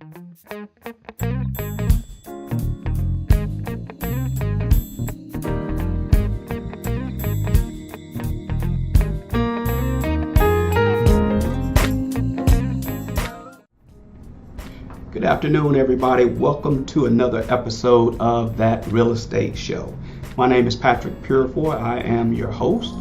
Good afternoon, everybody. Welcome to another episode of That Real Estate Show. My name is Patrick Purifoy. I am your host,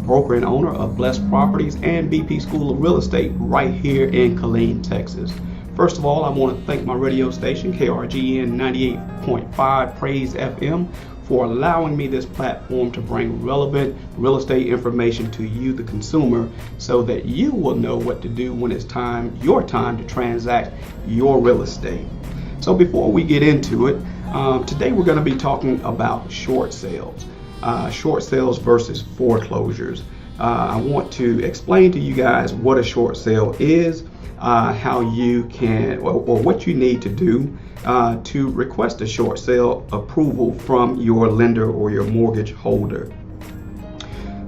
broker and owner of Blessed Properties and BP School of Real Estate right here in Killeen, Texas. First of all, I want to thank my radio station, KRGN 98.5 Praise FM, for allowing me this platform to bring relevant real estate information to you, the consumer, so that you will know what to do when it's your time to transact your real estate. So before we get into it, today we're going to be talking about short sales versus foreclosures. I want to explain to you guys what a short sale is, how you can, or what you need to do to request a short sale approval from your lender or your mortgage holder.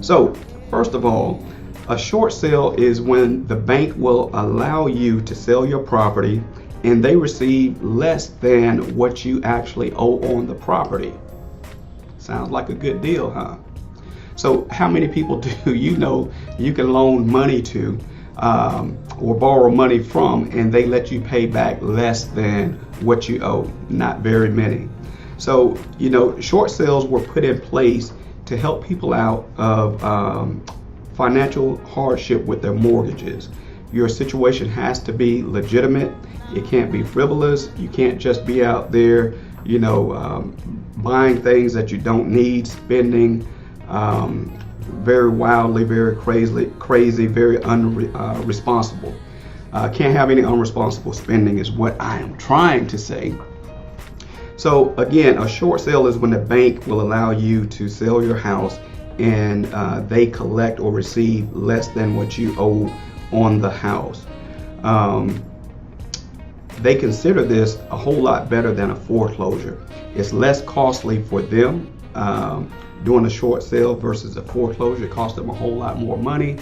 So, first of all, a short sale is when the bank will allow you to sell your property and they receive less than what you actually owe on the property. Sounds like a good deal, huh? So how many people do you know you can loan money to or borrow money from, and they let you pay back less than what you owe? Not very many. So, short sales were put in place to help people out of financial hardship with their mortgages. Your situation has to be legitimate. It can't be frivolous. You can't just be out there, buying things that you don't need, spending very wildly, very crazy, very unresponsible. Can't have any unresponsible spending is what I am trying to say. So again, a short sale is when the bank will allow you to sell your house and they collect or receive less than what you owe on the house. They consider this a whole lot better than a foreclosure. It's less costly for them. Doing a short sale versus a foreclosure costs them a whole lot more money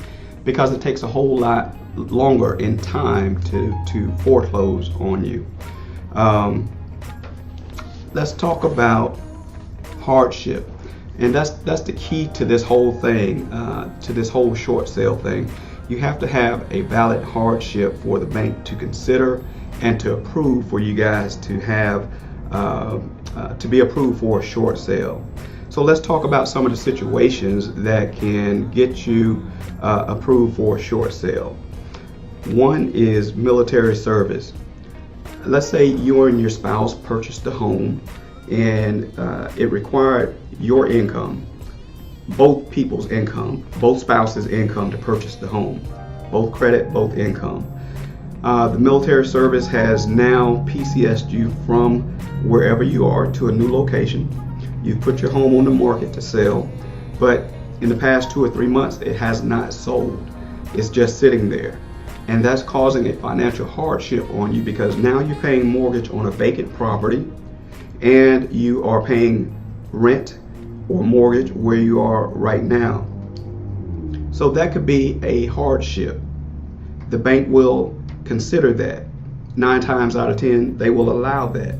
because it takes a whole lot longer in time to foreclose on you. Let's talk about hardship, and that's the key to this whole thing, to this whole short sale thing. You have to have a valid hardship for the bank to consider and to approve for you guys to have to be approved for a short sale. So let's talk about some of the situations that can get you approved for a short sale. One is military service. Let's say you and your spouse purchased a home and it required your income, both people's income, both spouses' income to purchase the home, both credit, both income. The military service has now PCS'd you from wherever you are to a new location. You've put your home on the market to sell, but in the past 2 or 3 months, it has not sold. It's just sitting there. And that's causing a financial hardship on you because now you're paying mortgage on a vacant property and you are paying rent or mortgage where you are right now. So that could be a hardship. The bank will consider that. 9 times out of 10, they will allow that.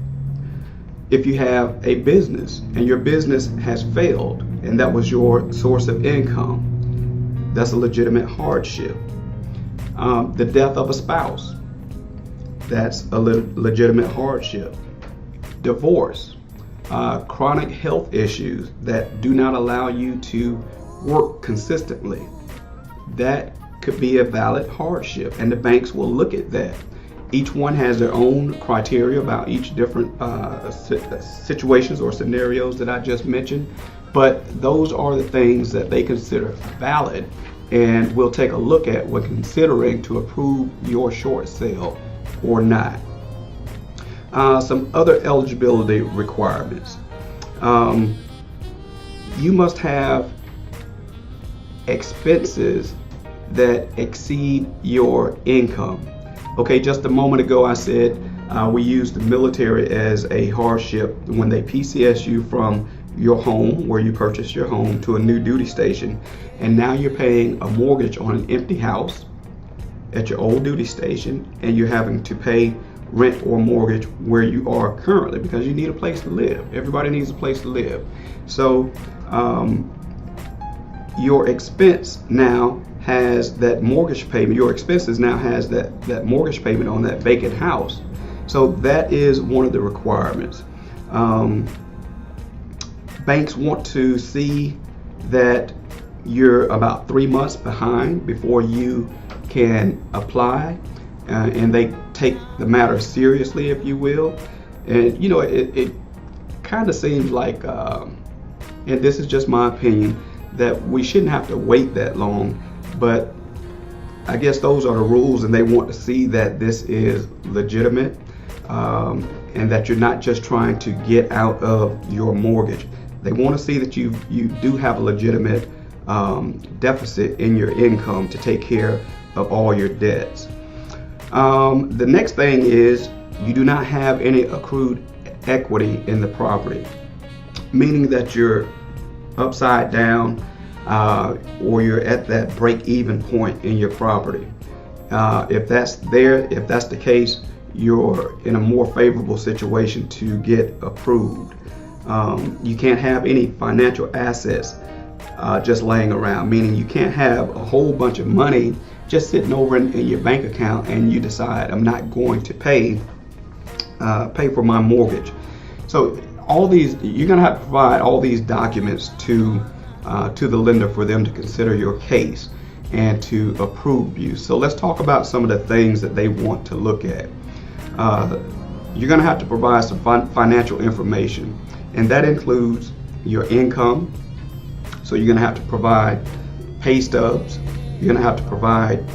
If you have a business and your business has failed and that was your source of income, that's a legitimate hardship. The death of a spouse, that's a legitimate hardship. Divorce, chronic health issues that do not allow you to work consistently, that could be a valid hardship, and the banks will look at that. Each one has their own criteria about each different situations or scenarios that I just mentioned, but those are the things that they consider valid and we'll take a look at when considering to approve your short sale or not. Some other eligibility requirements. You must have expenses that exceed your income. Okay, just a moment ago I said we use the military as a hardship when they PCS you from your home, where you purchased your home, to a new duty station, and now you're paying a mortgage on an empty house at your old duty station, and you're having to pay rent or mortgage where you are currently, because you need a place to live. Everybody needs a place to live. So your expense now has that mortgage payment. Your expenses now has that mortgage payment on that vacant house. So that is one of the requirements. Banks want to see that you're about 3 months behind before you can apply, and they take the matter seriously, if you will. And you know, it kind of seems like, and this is just my opinion, that we shouldn't have to wait that long, but I guess those are the rules, and they want to see that this is legitimate, and that you're not just trying to get out of your mortgage. They want to see that you do have a legitimate deficit in your income to take care of all your debts. The next thing is you do not have any accrued equity in the property, meaning that you're upside down, or you're at that break-even point in your property. If that's the case, you're in a more favorable situation to get approved. You can't have any financial assets just laying around, meaning you can't have a whole bunch of money just sitting over in your bank account and you decide, I'm not going to pay for my mortgage. So all these, you're going to have to provide all these documents to the lender for them to consider your case and to approve you. So let's talk about some of the things that they want to look at. You're going to have to provide some financial information, and that includes your income. So you're going to have to provide pay stubs. You're going to have to provide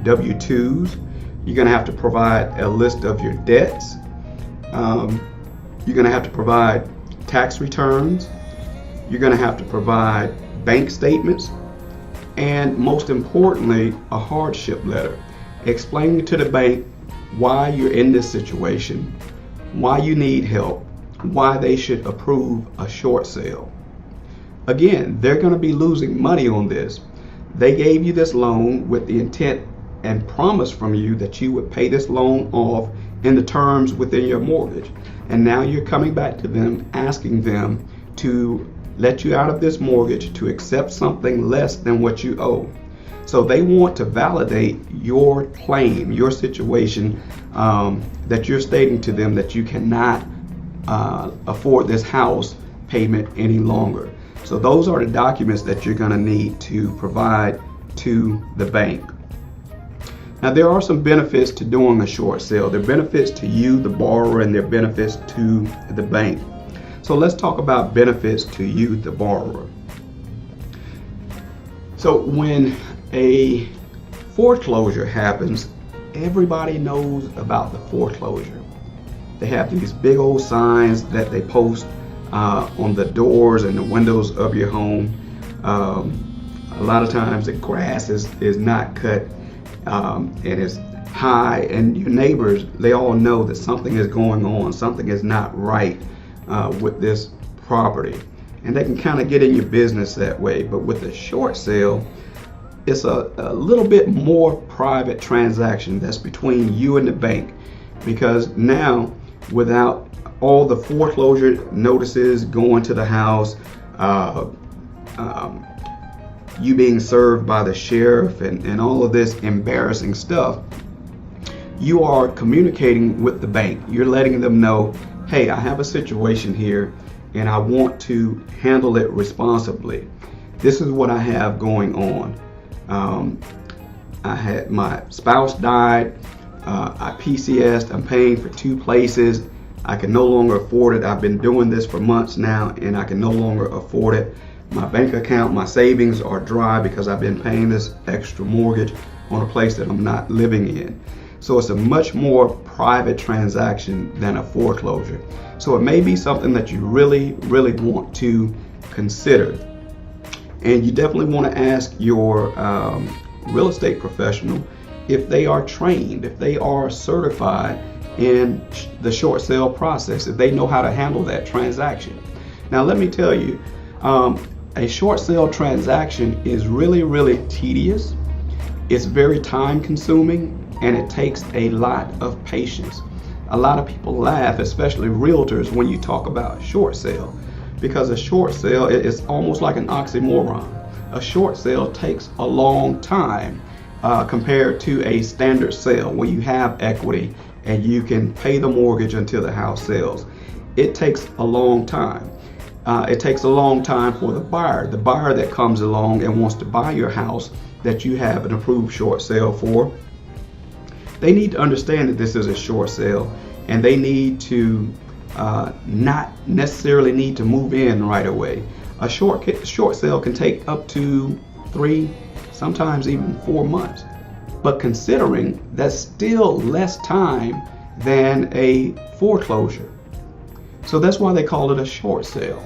W-2s. You're going to have to provide a list of your debts. You're going to have to provide tax returns. You're going to have to provide bank statements, and most importantly, a hardship letter explaining to the bank why you're in this situation, why you need help, why they should approve a short sale. Again, they're going to be losing money on this. They gave you this loan with the intent and promise from you that you would pay this loan off in the terms within your mortgage. And now you're coming back to them, asking them to let you out of this mortgage, to accept something less than what you owe. So they want to validate your claim, your situation, that you're stating to them that you cannot afford this house payment any longer. So those are the documents that you're going to need to provide to the bank. Now, there are some benefits to doing a short sale. There are benefits to you, the borrower, and there are benefits to the bank. So let's talk about benefits to you, the borrower. So when a foreclosure happens, everybody knows about the foreclosure. They have these big old signs that they post on the doors and the windows of your home. A lot of times the grass is not cut, and it's high, and your neighbors, they all know that something is going on, something is not right with this property, and they can kind of get in your business that way. But with a short sale, it's a little bit more private transaction that's between you and the bank, because now, without all the foreclosure notices going to the house, you being served by the sheriff, and all of this embarrassing stuff, you are communicating with the bank. You're letting them know, hey, I have a situation here and I want to handle it responsibly. This is what I have going on. I had my spouse died, I PCS'd, I'm paying for 2 places. I can no longer afford it. I've been doing this for months now and I can no longer afford it. My bank account, my savings are dry because I've been paying this extra mortgage on a place that I'm not living in. So it's a much more private transaction than a foreclosure. So it may be something that you really, really want to consider. And you definitely want to ask your real estate professional if they are trained, if they are certified in the short sale process, if they know how to handle that transaction. Now let me tell you, a short sale transaction is really, really tedious. It's very time consuming, and it takes a lot of patience. a lot of people laugh, especially realtors, when you talk about short sale, because a short sale is almost like an oxymoron. A short sale takes a long time compared to a standard sale where you have equity and you can pay the mortgage until the house sells. It takes a long time. It takes a long time for the buyer that comes along and wants to buy your house that you have an approved short sale for. They need to understand that this is a short sale, and they need to not necessarily need to move in right away. A short sale can take up to 3, sometimes even 4 months. But considering that's still less time than a foreclosure. So that's why they call it a short sale.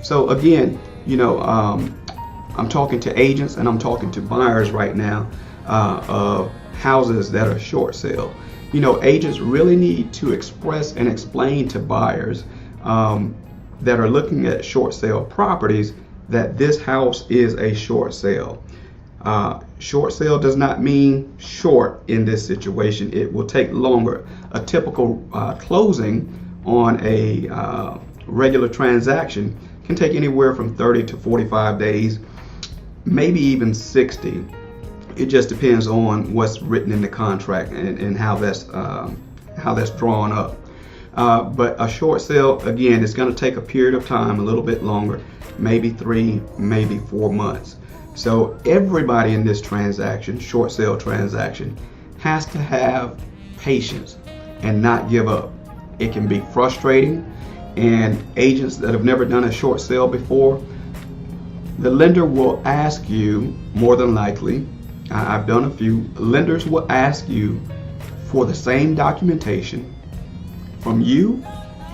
So again, I'm talking to agents and I'm talking to buyers right now of houses that are short sale. Agents really need to express and explain to buyers that are looking at short sale properties that this house is a short sale. Short sale does not mean short in this situation. It will take longer. A typical closing on a regular transaction can take anywhere from 30 to 45 days, maybe even 60. It just depends on what's written in the contract and how that's drawn up. But a short sale, again, it's going to take a period of time, a little bit longer, maybe 3, maybe 4 months. So everybody in this transaction, short sale transaction, has to have patience and not give up. It can be frustrating, and agents that have never done a short sale before, the lender will ask you, more than likely, I've done a few, lenders will ask you for the same documentation from you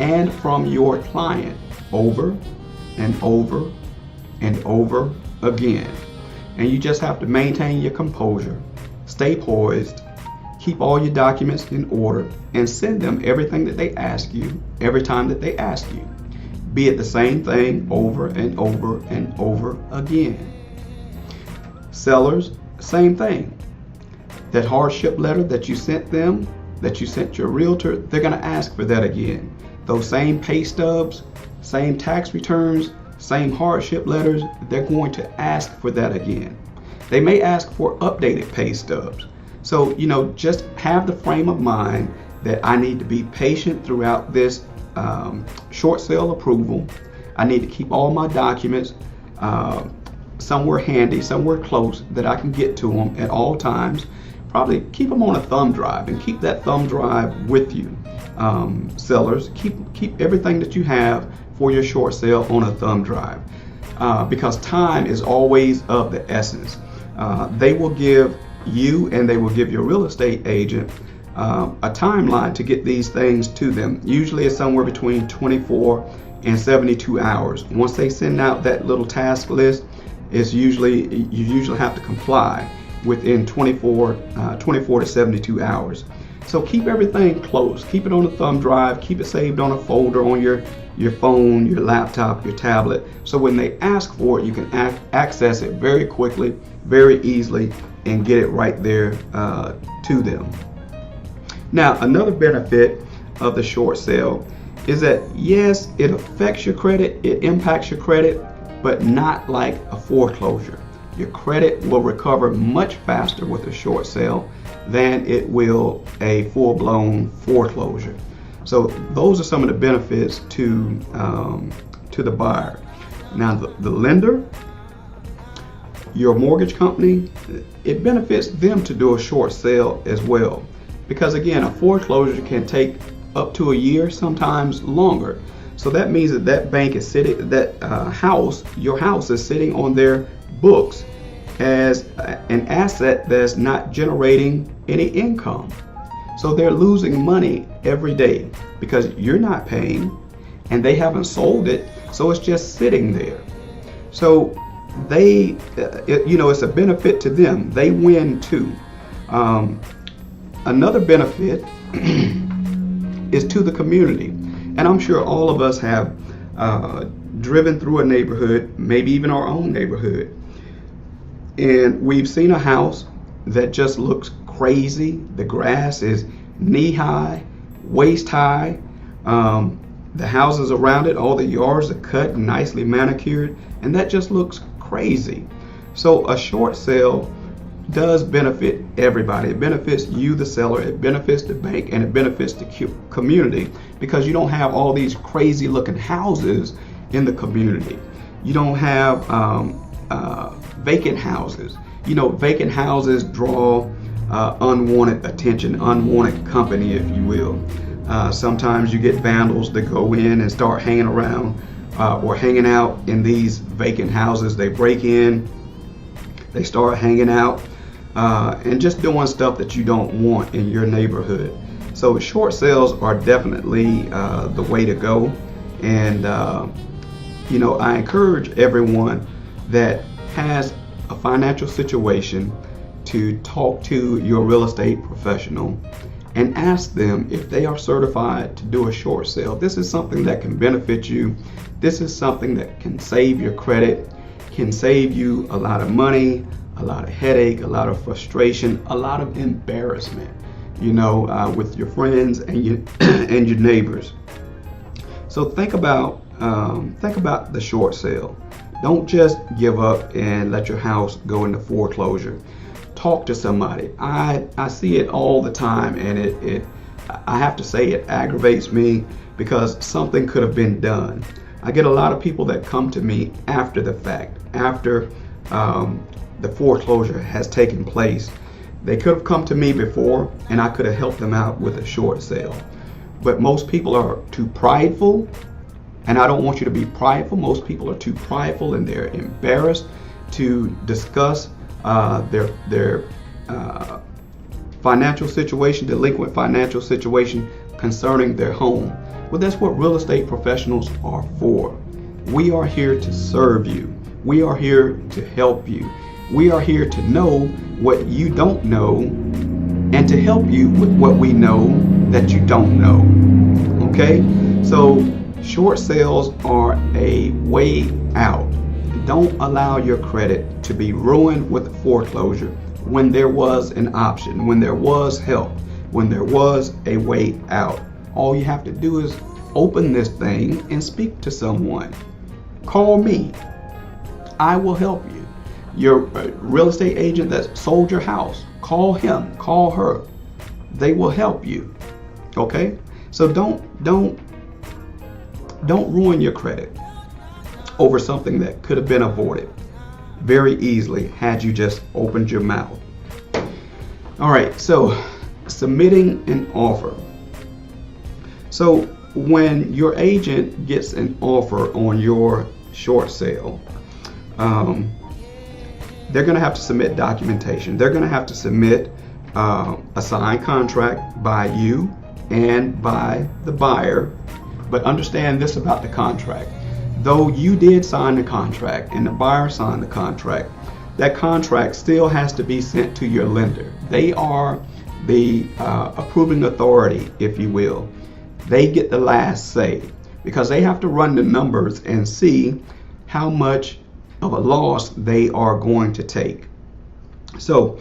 and from your client over and over and over again. And you just have to maintain your composure, stay poised, keep all your documents in order, and send them everything that they ask you every time that they ask you. Be it the same thing over and over and over again. Sellers, same thing. That hardship letter that you sent them, that you sent your realtor, they're going to ask for that again. Those same pay stubs, same tax returns, same hardship letters, they're going to ask for that again. They may ask for updated pay stubs. So, just have the frame of mind that I need to be patient throughout this short sale approval. I need to keep all my documents somewhere handy, somewhere close that I can get to them at all times. Probably keep them on a thumb drive and keep that thumb drive with you. Sellers, keep everything that you have for your short sale on a thumb drive because time is always of the essence. They will give you and they will give your real estate agent a timeline to get these things to them. Usually it's somewhere between 24 and 72 hours. Once they send out that little task list, you usually have to comply within 24 to 72 hours. So keep everything close. Keep it on a thumb drive. Keep it saved on a folder on your phone, your laptop, your tablet. So when they ask for it, you can access it very quickly, very easily, and get it right there to them. Now, another benefit of the short sale is that, yes, it affects your credit, it impacts your credit, but not like a foreclosure. Your credit will recover much faster with a short sale than it will a full-blown foreclosure. So those are some of the benefits to the buyer. Now, the lender, your mortgage company, it benefits them to do a short sale as well. Because again, a foreclosure can take up to a year, sometimes longer. So that means that bank is sitting, your house is sitting on their books as an asset that's not generating any income. So they're losing money every day because you're not paying and they haven't sold it, so it's just sitting there. So it's a benefit to them. They win too. Another benefit is to the community. And I'm sure all of us have driven through a neighborhood, maybe even our own neighborhood, and we've seen a house that just looks crazy. The grass is knee high waist high. The houses around it, all the yards are cut and nicely manicured, and that just looks crazy. So a short sale does benefit everybody. It benefits you, the seller, it benefits the bank, and it benefits the community, because you don't have all these crazy looking houses in the community. You don't have vacant houses. You know, vacant houses draw unwanted attention, unwanted company, if you will. Sometimes you get vandals that go in and start hanging around or hanging out in these vacant houses. They break in, they start hanging out and just doing stuff that you don't want in your neighborhood. So short sales are definitely the way to go. And you know, I encourage everyone that has a financial situation to talk to your real estate professional and ask them if they are certified to do a short sale. This is something that can benefit you. This is something that can save your credit, can save you a lot of money, a lot of headache, a lot of frustration, a lot of embarrassment, you know, with your friends and your and your neighbors. So think about the short sale. Don't just give up and let your house go into foreclosure. Talk to somebody. I see it all the time, and I have to say it aggravates me, because something could have been done. I get a lot of people that come to me after the fact, after the foreclosure has taken place. They could have come to me before, and I could have helped them out with a short sale. But most people are too prideful, and I don't want you to be prideful. Most people are too prideful, and they're embarrassed to discuss their financial situation, delinquent financial situation concerning their home. Well, that's what real estate professionals are for. We are here to serve you. We are here to help you. We are here to know what you don't know and to help you with what we know that you don't know. Okay? So short sales are a way out. Don't allow your credit to be ruined with foreclosure when there was an option, when there was help, when there was a way out. All you have to do is open this thing and speak to someone. Call me. I will help you. Your real estate agent that sold your house, call him, call her. They will help you. Okay? So don't ruin your credit over something that could have been avoided very easily had you just opened your mouth. All right, so submitting an offer. So when your agent gets an offer on your short sale, they're going to have to submit documentation. They're going to have to submit a signed contract by you and by the buyer. But understand this about the contract. Though you did sign the contract and the buyer signed the contract, that contract still has to be sent to your lender. They are the approving authority, if you will. They get the last say, because they have to run the numbers and see how much of a loss they are going to take. So,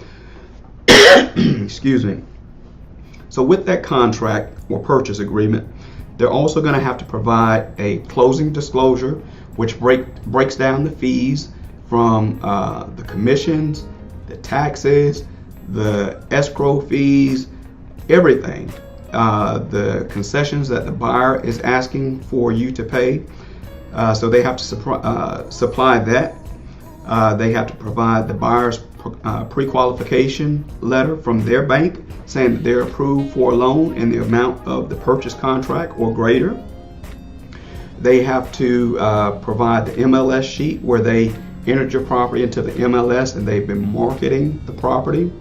excuse me. So with that contract or purchase agreement, they're also going to have to provide a closing disclosure, which breaks down the fees from the commissions, the taxes, the escrow fees, everything. The concessions that the buyer is asking for you to pay. So they have to supply that. They have to provide the buyer's pre-qualification letter from their bank saying that they're approved for a loan in the amount of the purchase contract or greater. They have to provide the MLS sheet where they entered your property into the MLS and they've been marketing the property.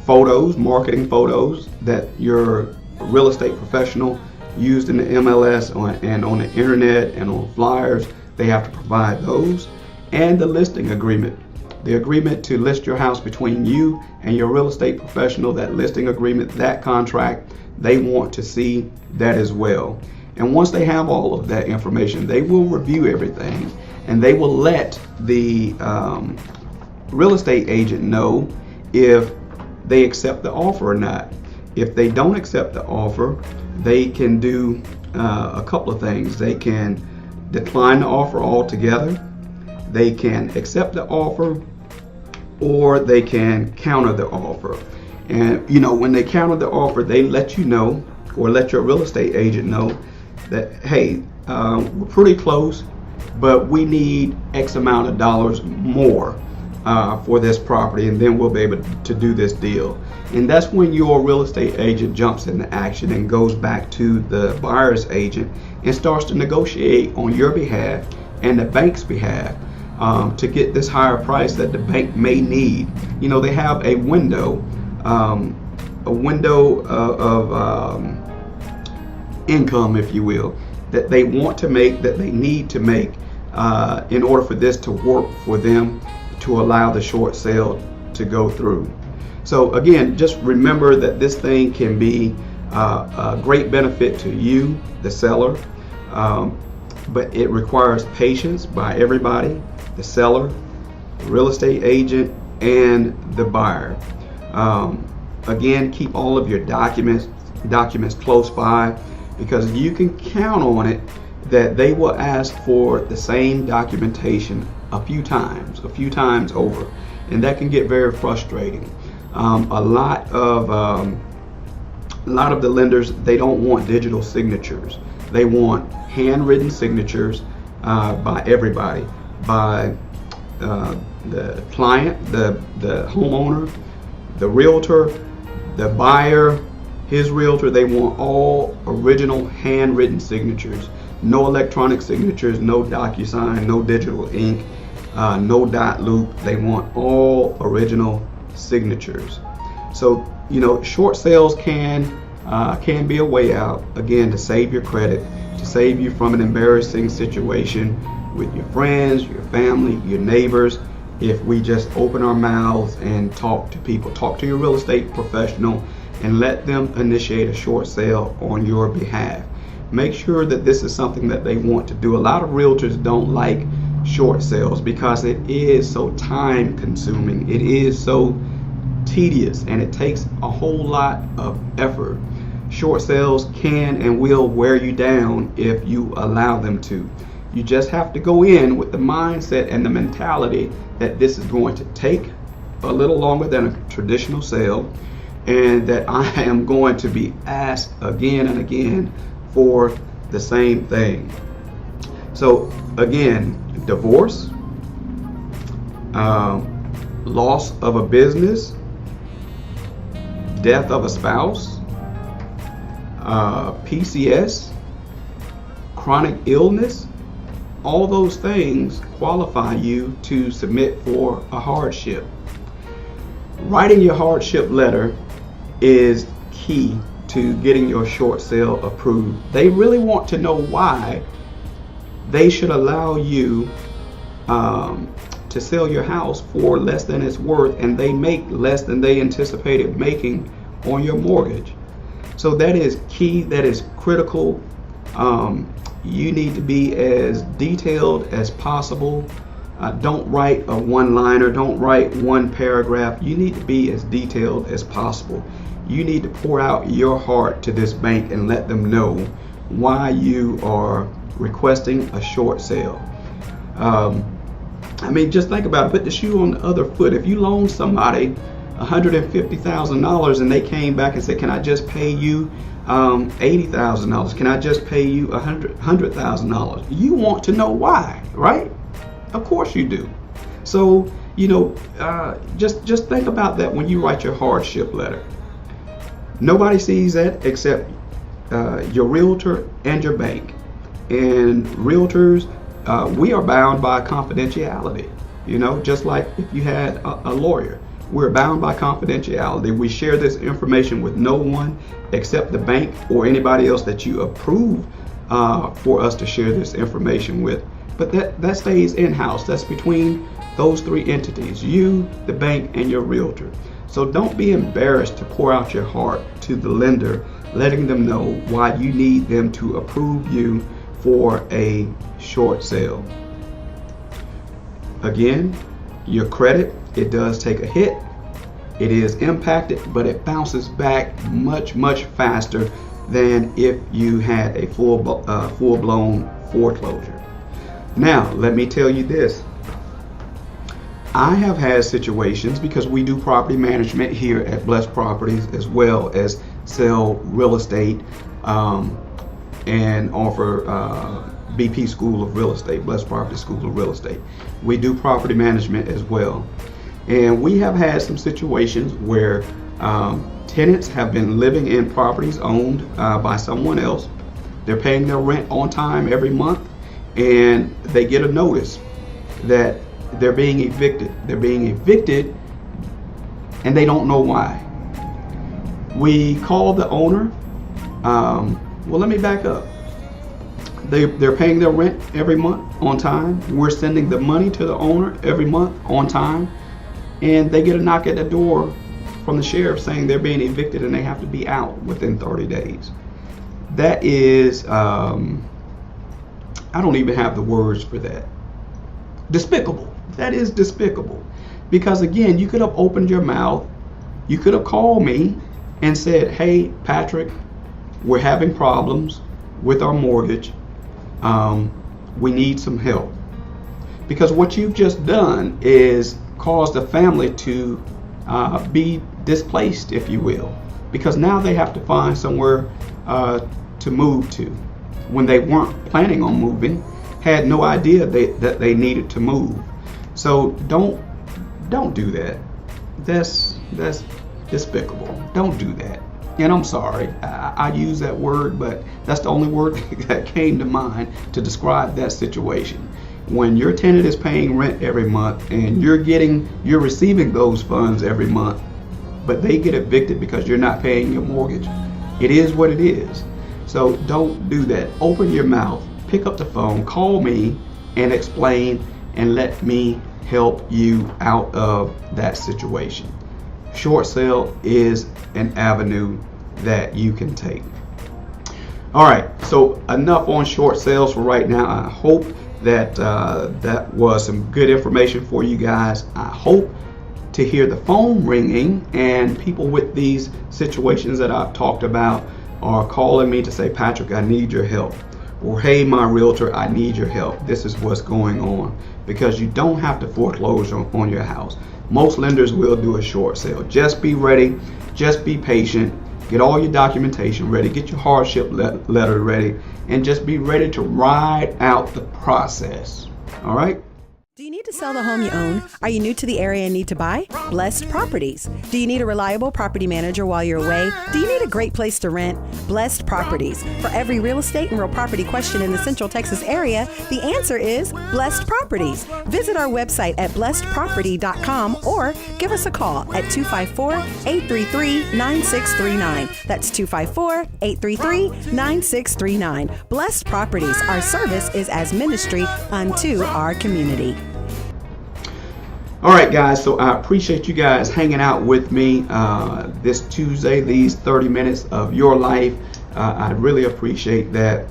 Photos, marketing photos that your real estate professional used in the MLS and on the internet and on flyers. They have to provide those. And the listing agreement. The agreement to list your house between you and your real estate professional, that listing agreement, that contract, they want to see that as well. And once they have all of that information, they will review everything and they will let the real estate agent know if they accept the offer or not. If they don't accept the offer, they can do a couple of things. They can decline the offer altogether, they can accept the offer, or they can counter the offer. And when they counter the offer, they let you know, or let your real estate agent know, that hey, we're pretty close, but we need X amount of dollars more for this property, and then we'll be able to do this deal. And that's when your real estate agent jumps into action and goes back to the buyer's agent and starts to negotiate on your behalf and the bank's behalf to get this higher price that the bank may need. They have a window of income, if you will, that they want to make, that they need to make in order for this to work for them, to allow the short sale to go through. So again, just remember that this thing can be a great benefit to you, the seller, but it requires patience by everybody, the seller, the real estate agent, and the buyer. Again, keep all of your documents close by, because you can count on it that they will ask for the same documentation a few times over, and that can get very frustrating. A lot of the lenders, they don't want digital signatures. They want handwritten signatures by everybody, by the client, the homeowner, the realtor, the buyer, his realtor. They want all original handwritten signatures. No electronic signatures, no DocuSign, no digital ink, no dot loop. They want all original signatures. So short sales can be a way out, again, to save your credit, to save you from an embarrassing situation with your friends, your family, your neighbors. If we just open our mouths and talk to people, talk to your real estate professional and let them initiate a short sale on your behalf. Make sure that this is something that they want to do. A lot of realtors don't like short sales because it is so time consuming. It is so tedious, and it takes a whole lot of effort. Short sales can and will wear you down if you allow them to. You just have to go in with the mindset and the mentality that this is going to take a little longer than a traditional sale, and that I am going to be asked again and again for the same thing. So again, divorce, loss of a business, death of a spouse, PCS, chronic illness, all those things qualify you to submit for a hardship. Writing your hardship letter is key to getting your short sale approved. They really want to know why they should allow you to sell your house for less than it's worth, and they make less than they anticipated making on your mortgage. So that is key, that is critical. You need to be as detailed as possible. Don't write a one-liner, don't write one paragraph. You need to be as detailed as possible. You need to pour out your heart to this bank and let them know why you are requesting a short sale. Just think about it. Put the shoe on the other foot. If you loan somebody $150,000 and they came back and said, can I just pay you $80,000? Can I just pay you $100,000? You want to know why, right? Of course you do. So, just think about that when you write your hardship letter. Nobody sees that except your realtor and your bank. And realtors, we are bound by confidentiality. Just like if you had a lawyer, we're bound by confidentiality. We share this information with no one except the bank or anybody else that you approve for us to share this information with. But that stays in-house. That's between those three entities, you, the bank, and your realtor. So don't be embarrassed to pour out your heart to the lender, letting them know why you need them to approve you for a short sale. Again, your credit, it does take a hit. It is impacted, but it bounces back much, much faster than if you had a full-blown foreclosure. Now, let me tell you this. I have had situations, because we do property management here at Blessed Properties, as well as sell real estate and offer BP School of Real Estate, Blessed Property School of Real Estate. We do property management as well. And we have had some situations where tenants have been living in properties owned by someone else. They're paying their rent on time every month, and they get a notice that they're being evicted. They're being evicted, and they don't know why. We called the owner. Well, let me back up. They're paying their rent every month on time. We're sending the money to the owner every month on time, and they get a knock at the door from the sheriff saying they're being evicted and they have to be out within 30 days. That is, I don't even have the words for that. Despicable. That is despicable. Because again, you could have opened your mouth, you could have called me and said, hey, Patrick, we're having problems with our mortgage. We need some help. Because what you've just done is caused the family to be displaced, if you will. Because now they have to find somewhere to move to. When they weren't planning on moving, had no idea that they needed to move. So don't do that. That's despicable. Don't do that. And I'm sorry, I use that word, but that's the only word that came to mind to describe that situation. When your tenant is paying rent every month and you're receiving those funds every month, but they get evicted because you're not paying your mortgage, it is what it is. So don't do that. Open your mouth, pick up the phone, call me and explain, and let me help you out of that situation. Short sale is an avenue that you can take. All right, so enough on short sales for right now. I hope that that was some good information for you guys. I hope to hear the phone ringing and people with these situations that I've talked about are calling me to say, Patrick, I need your help. Or, hey, my realtor, I need your help. This is what's going on. Because you don't have to foreclose on your house. Most lenders will do a short sale. Just be ready. Just be patient. Get all your documentation ready. Get your hardship letter ready. And just be ready to ride out the process. All right? Do you need to sell the home you own? Are you new to the area and need to buy? Blessed Properties. Do you need a reliable property manager while you're away? Do you need a great place to rent? Blessed Properties. For every real estate and real property question in the Central Texas area, the answer is Blessed Properties. Visit our website at blessedproperty.com or give us a call at 254-833-9639. That's 254-833-9639. Blessed Properties. Our service is as ministry unto our community. All right, guys, so I appreciate you guys hanging out with me this Tuesday, these 30 minutes of your life. I really appreciate that.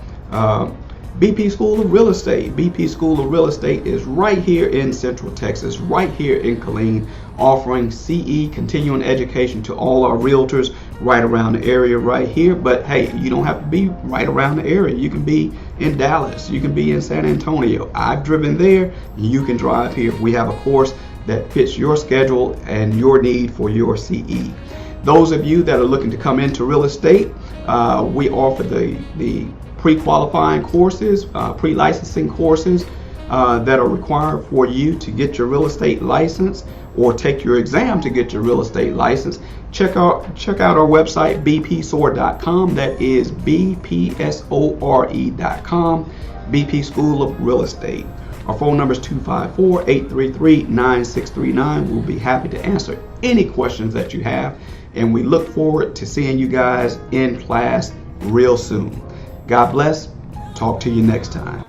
BP School of Real Estate. BP School of Real Estate is right here in Central Texas, right here in Killeen, offering CE, continuing education, to all our realtors right around the area right here. But hey, you don't have to be right around the area. You can be in Dallas. You can be in San Antonio. I've driven there. You can drive here. We have a course that fits your schedule and your need for your CE. Those of you that are looking to come into real estate, we offer the pre-qualifying courses, pre-licensing courses that are required for you to get your real estate license or take your exam to get your real estate license. Check out our website, bpsore.com. That is bpsore.com. BP School of Real Estate. Our phone number is 254-833-9639. We'll be happy to answer any questions that you have, and we look forward to seeing you guys in class real soon. God bless. Talk to you next time.